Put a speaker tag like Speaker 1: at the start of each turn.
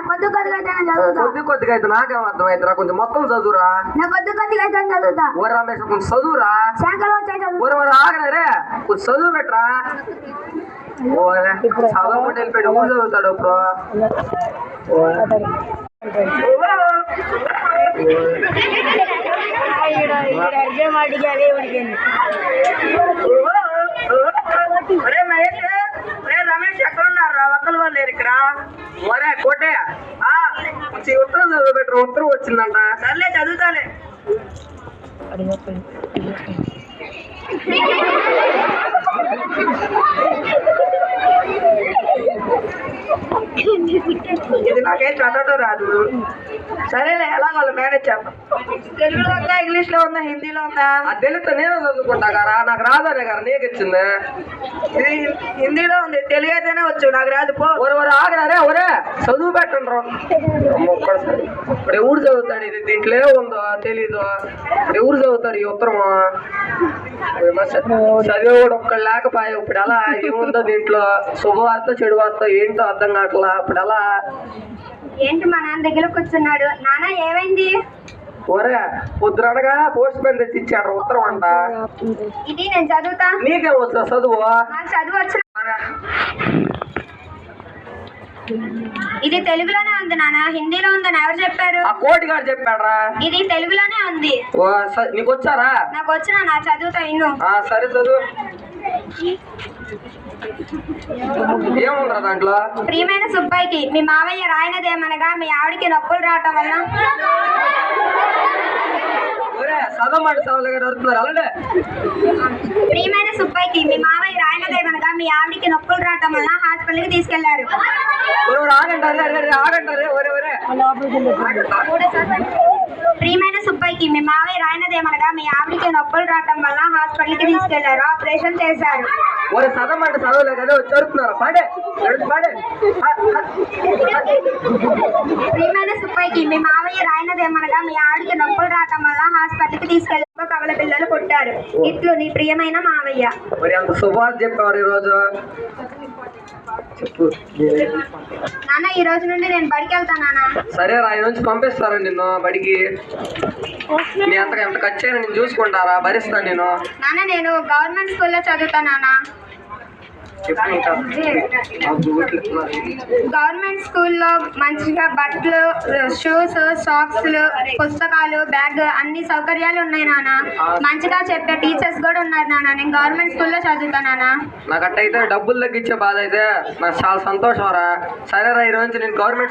Speaker 1: కొద్ది కొద్దిగా అయితే చదువుతా.
Speaker 2: కొద్ది కొద్దిగా అయితే నాకేం అర్థమైందిరా, కొంచెం మొత్తం చదువురా.
Speaker 1: నా కొద్ది కొద్దిగా అయితే చదువుతా.
Speaker 2: ఓ రమేష్ కొంచెం చదువురా.
Speaker 1: సాయంకాలం వచ్చే చదువు.
Speaker 2: ఓరు ఆగరే కొంచెం చదువు పెట్టరా. చదవకుండా వెళ్ళిపోయాడు, ఊరు చదువుతాడు ఇప్పుడు. రమేష్ ఎక్కడ ఉన్నారు? ఒక్కరు వాళ్ళు లేరు ఇక్కడ. ఒరే కోటే కొంచెం ఉత్తరం చదువు పెట్టరు, ఉత్తరం వచ్చిందంట. సర్లే చదువుతాలే. ఇది నాకేం చదవటం రాదు. సరేలే, ఎలా వాళ్ళు మేనేజ్ చేద్దాం. తెలుగులో ఉందా, ఇంగ్లీష్ లో ఉందా, హిందీలో ఉందా? అది తెలిస్తే నేను చదువుకుంటా కదా, నాకు రాదనే కదా నీకు ఇచ్చింది. ఇది హిందీలో ఉంది, తెలుగు అయితేనే వచ్చు, నాకు రాదు. పో ఒరే ఆగరే, ఒరే చదువు పెట్టండి. ఇప్పుడు ఎవరు చదువుతాడు? ఇది దీంట్లో ఉందో తెలీదు. ఇప్పుడు ఎవరు చదువుతారు ఈ ఉత్తరము? చదివే కూడా ఒక్కడు లేకపోయా. ఇప్పుడు ఎలా ఏముందో దీంట్లో? శుభవార్త చెడు వార్త ఏంటో అర్థం కావట్లా. ఇప్పుడు ఎలా?
Speaker 1: ఏంటి మా నాన్న దగ్గర కూర్చున్నాడు? నాన్న ఏమైంది?
Speaker 2: ఒరే పొద్దునగా పోస్ట్ మ్యాన్ తెచ్చి ఇచ్చాడు ఉత్తరం అంట.
Speaker 1: ఇది నేను చదువుతా.
Speaker 2: నీకేం వచ్చా చదువు?
Speaker 1: నాకు చదువు వచ్చిన. ఇది తెలుగులోనే ఉంది నాన్న, హిందీలో ఉందని ఎవరు చెప్పారు?
Speaker 2: ఆ కోటి గారు చెప్పాడరా.
Speaker 1: ఇది తెలుగులోనే ఉంది.
Speaker 2: నీకు వచ్చారా?
Speaker 1: నాకు వచ్చిన నా చదువుతా ఇన్ను.
Speaker 2: సరే చదువు. ఏముందిరా దాంట్లో?
Speaker 1: ప్రియమైన సుబ్బాయికి మీ మావయ్య రాయనదేమనగా మీ ఆవిడికి నొప్పులు రావటం వల్ల.
Speaker 2: చదవమంటే చదవలేక అడుగుతున్నారు అలాగే.
Speaker 1: ప్రియమైన సుబ్బాయికి మీ మావయ్య రాయనదేమనగా మీ ఆవిడికి నొప్పులు రావటం వల్ల హాస్పిటల్కి తీసుకెళ్లారు. ప్రియమైన సుబ్బాయికి మీ మావయ్య రాయనదేమనగా మీ ఆవిడికి నొప్పులు రావటం వల్ల హాస్పిటల్కి తీసుకెళ్లారు, ఆపరేషన్ చేశారు.
Speaker 2: చదవమంటే చదవలేదు కదా చదువుతున్నారు.
Speaker 1: ప్రియమైన సుబ్బాయికి మీ మావయ్య రాయనదేమనగా మీ ఆవిడికి నొప్పులు రావటం వల్ల హాస్పిటల్కి తీసుకెళ్లారు, కవల పిల్లలు పుట్టారు. ఇట్లు నీ ప్రియమైన మావయ్య.
Speaker 2: అంత శుభార్త చెప్పారు ఈరోజు. చెప్పు
Speaker 1: నాన్న, ఈ రోజు నుండి నేను బడికి వెళ్తాను నాన్న.
Speaker 2: సరే రా, ఈ నుంచి పంపిస్తారా నిన్ను బడికి? నీ ఎంత ఖర్చు అయినా నేను చూసుకుంటారా, భరిస్తాను నేను.
Speaker 1: నాన్న, నేను గవర్నమెంట్ స్కూల్లో చదువుతాను నాన్న. గవర్నమెంట్ స్కూల్లో మంచిగా బట్టలు, షూస్, సాక్స్లు, పుస్తకాలు, బ్యాగ్ అన్ని సౌకర్యాలు ఉన్నాయి నాన్న. మంచిగా చెప్పే టీచర్స్ కూడా ఉన్నారు నాన్న. నేను గవర్నమెంట్ స్కూల్లో చదువుతాను నాన్న.
Speaker 2: నాకు అట్టయితే డబ్బులు తగ్గించే బాధ అయితే నాకు చాలా సంతోషం రా. సరే రా, ఈ రోజు నేను గవర్నమెంట్